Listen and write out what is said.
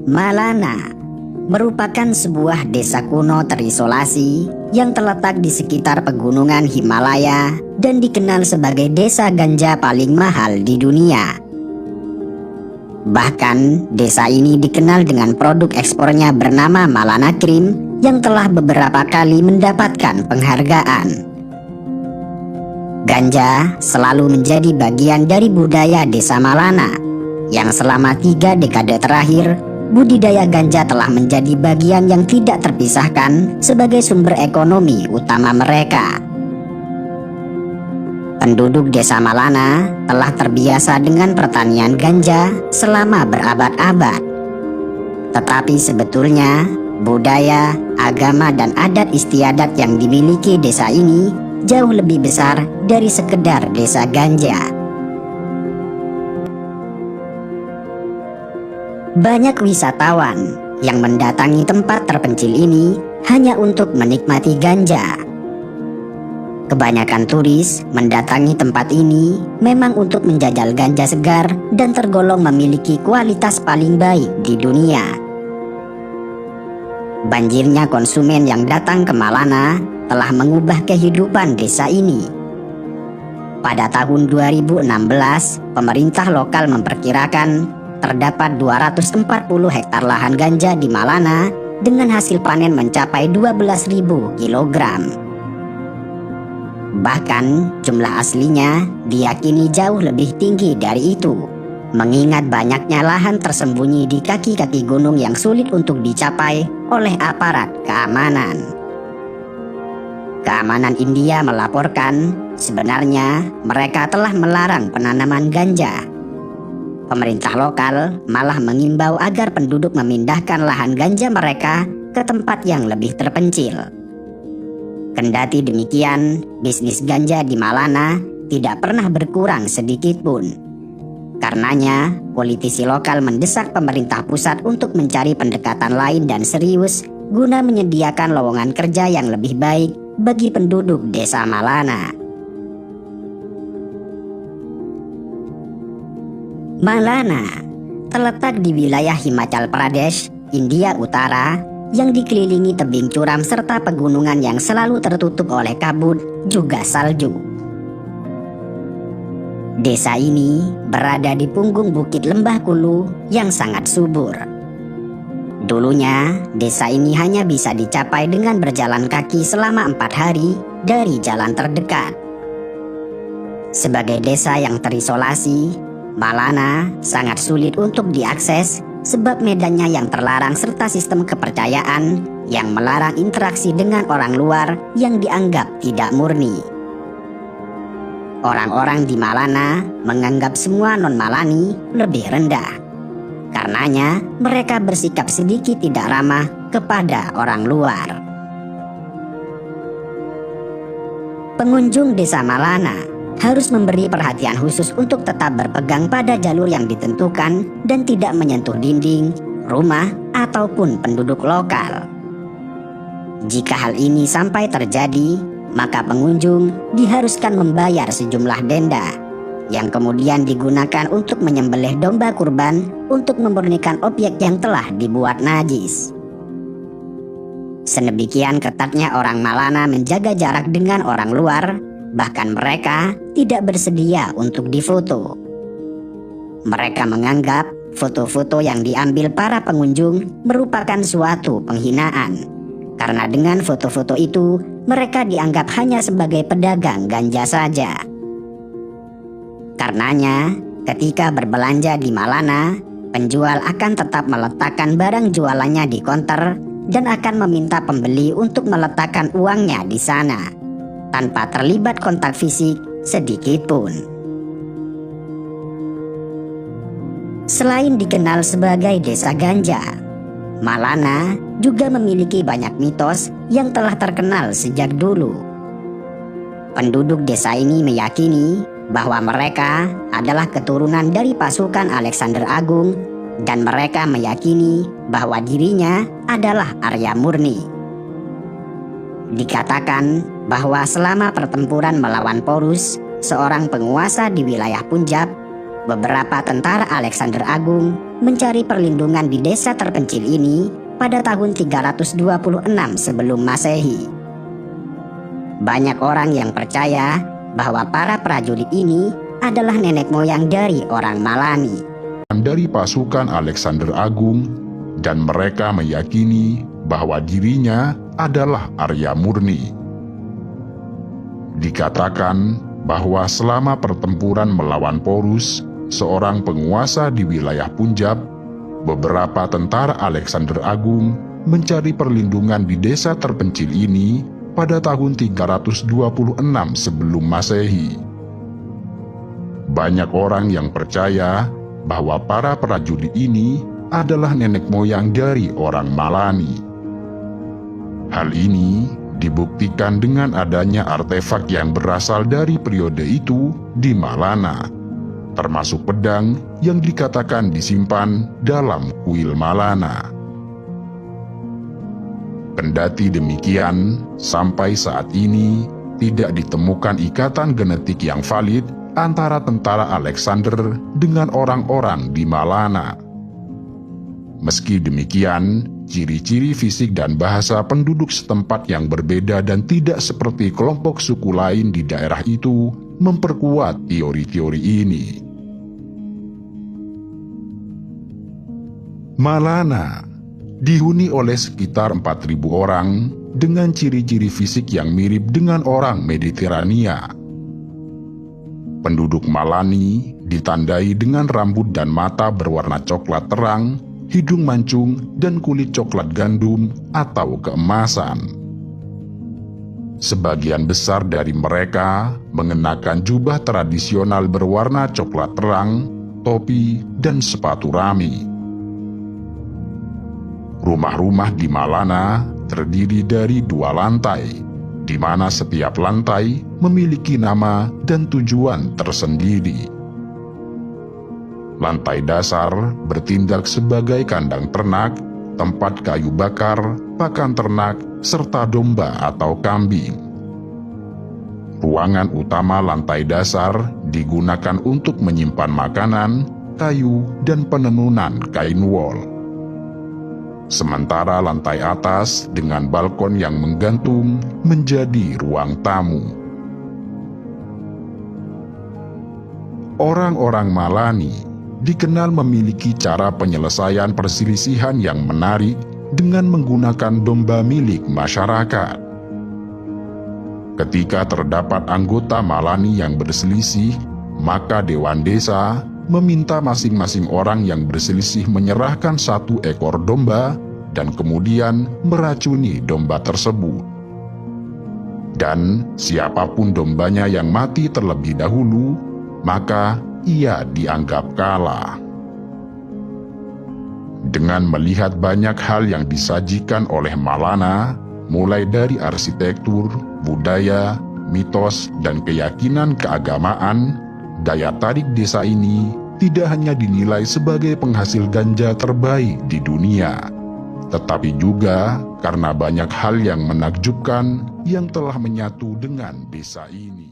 Malana merupakan sebuah desa kuno terisolasi yang terletak di sekitar pegunungan Himalaya dan dikenal sebagai desa ganja paling mahal di dunia. Bahkan, desa ini dikenal dengan produk ekspornya bernama Malana Cream yang telah beberapa kali mendapatkan penghargaan. Ganja selalu menjadi bagian dari budaya desa Malana, yang selama 3 dekade terakhir, budidaya ganja telah menjadi bagian yang tidak terpisahkan sebagai sumber ekonomi utama mereka. Penduduk desa Malana telah terbiasa dengan pertanian ganja selama berabad-abad. Tetapi sebetulnya, budaya, agama, dan adat istiadat yang dimiliki desa ini jauh lebih besar dari sekedar desa ganja. Banyak wisatawan yang mendatangi tempat terpencil ini hanya untuk menikmati ganja. Kebanyakan turis mendatangi tempat ini memang untuk menjajal ganja segar dan tergolong memiliki kualitas paling baik di dunia. Banjirnya konsumen yang datang ke Malana telah mengubah kehidupan desa ini. Pada tahun 2016, pemerintah lokal memperkirakan terdapat 240 hektar lahan ganja di Malana dengan hasil panen mencapai 12.000 kilogram. Bahkan jumlah aslinya diyakini jauh lebih tinggi dari itu, mengingat banyaknya lahan tersembunyi di kaki-kaki gunung yang sulit untuk dicapai oleh aparat keamanan. Keamanan India melaporkan sebenarnya mereka telah melarang penanaman ganja. Pemerintah lokal malah mengimbau agar penduduk memindahkan lahan ganja mereka ke tempat yang lebih terpencil. Kendati demikian, bisnis ganja di Malana tidak pernah berkurang sedikit pun. Karenanya, politisi lokal mendesak pemerintah pusat untuk mencari pendekatan lain dan serius guna menyediakan lowongan kerja yang lebih baik bagi penduduk desa Malana. Malana terletak di wilayah Himachal Pradesh, India Utara, yang dikelilingi tebing curam serta pegunungan yang selalu tertutup oleh kabut juga salju. Desa ini berada di punggung bukit Lembah Kulu yang sangat subur. Dulunya, desa ini hanya bisa dicapai dengan berjalan kaki selama 4 hari dari jalan terdekat. Sebagai desa yang terisolasi, Malana sangat sulit untuk diakses sebab medannya yang terlarang serta sistem kepercayaan yang melarang interaksi dengan orang luar yang dianggap tidak murni. Orang-orang di Malana menganggap semua non-Malani lebih rendah. Karenanya, mereka bersikap sedikit tidak ramah kepada orang luar. Pengunjung desa Malana harus memberi perhatian khusus untuk tetap berpegang pada jalur yang ditentukan dan tidak menyentuh dinding, rumah, ataupun penduduk lokal. Jika hal ini sampai terjadi, maka pengunjung diharuskan membayar sejumlah denda yang kemudian digunakan untuk menyembelih domba kurban untuk memurnikan objek yang telah dibuat najis. Sedemikian ketatnya orang Malana menjaga jarak dengan orang luar, bahkan mereka tidak bersedia untuk difoto. Mereka menganggap foto-foto yang diambil para pengunjung merupakan suatu penghinaan, karena dengan foto-foto itu mereka dianggap hanya sebagai pedagang ganja saja. Karenanya, ketika berbelanja di Malana, penjual akan tetap meletakkan barang jualannya di konter dan akan meminta pembeli untuk meletakkan uangnya di sana, tanpa terlibat kontak fisik sedikit pun. Selain dikenal sebagai desa ganja, Malana juga memiliki banyak mitos yang telah terkenal sejak dulu. Penduduk desa ini meyakini bahwa mereka adalah keturunan dari pasukan Alexander Agung dan mereka meyakini bahwa dirinya adalah Arya murni. Dikatakan bahwa selama pertempuran melawan Porus, seorang penguasa di wilayah Punjab, beberapa tentara Alexander Agung mencari perlindungan di desa terpencil ini pada tahun 326 sebelum Masehi. Banyak orang yang percaya bahwa para prajurit ini adalah nenek moyang dari orang Malani. Dari pasukan Alexander Agung, dan mereka meyakini bahwa dirinya adalah Arya murni. Dikatakan bahwa selama pertempuran melawan Porus, seorang penguasa di wilayah Punjab, beberapa tentara Alexander Agung mencari perlindungan di desa terpencil ini pada tahun 326 sebelum Masehi. Banyak orang yang percaya bahwa para prajurit ini adalah nenek moyang dari orang Malani. Hal ini dibuktikan dengan adanya artefak yang berasal dari periode itu di Malana, termasuk pedang yang dikatakan disimpan dalam kuil Malana. Kendati demikian, sampai saat ini tidak ditemukan ikatan genetik yang valid antara tentara Alexander dengan orang-orang di Malana. Meski demikian, ciri-ciri fisik dan bahasa penduduk setempat yang berbeda dan tidak seperti kelompok suku lain di daerah itu memperkuat teori-teori ini. Malana dihuni oleh sekitar 4.000 orang dengan ciri-ciri fisik yang mirip dengan orang Mediterania. Penduduk Malani ditandai dengan rambut dan mata berwarna coklat terang, hidung mancung, dan kulit coklat gandum atau keemasan. Sebagian besar dari mereka mengenakan jubah tradisional berwarna coklat terang, topi, dan sepatu rami. Rumah-rumah di Malana terdiri dari 2 lantai, di mana setiap lantai memiliki nama dan tujuan tersendiri. Lantai dasar bertindak sebagai kandang ternak, tempat kayu bakar, pakan ternak, serta domba atau kambing. Ruangan utama lantai dasar digunakan untuk menyimpan makanan, kayu, dan penenunan kain wol. Sementara lantai atas dengan balkon yang menggantung menjadi ruang tamu. Orang-orang Malani dikenal memiliki cara penyelesaian perselisihan yang menarik dengan menggunakan domba milik masyarakat. Ketika terdapat anggota Malani yang berselisih, maka Dewan Desa meminta masing-masing orang yang berselisih menyerahkan 1 ekor domba dan kemudian meracuni domba tersebut. Dan siapapun dombanya yang mati terlebih dahulu, maka ia dianggap kalah. Dengan melihat banyak hal yang disajikan oleh Malana, mulai dari arsitektur, budaya, mitos, dan keyakinan keagamaan, daya tarik desa ini tidak hanya dinilai sebagai penghasil ganja terbaik di dunia, tetapi juga karena banyak hal yang menakjubkan yang telah menyatu dengan desa ini.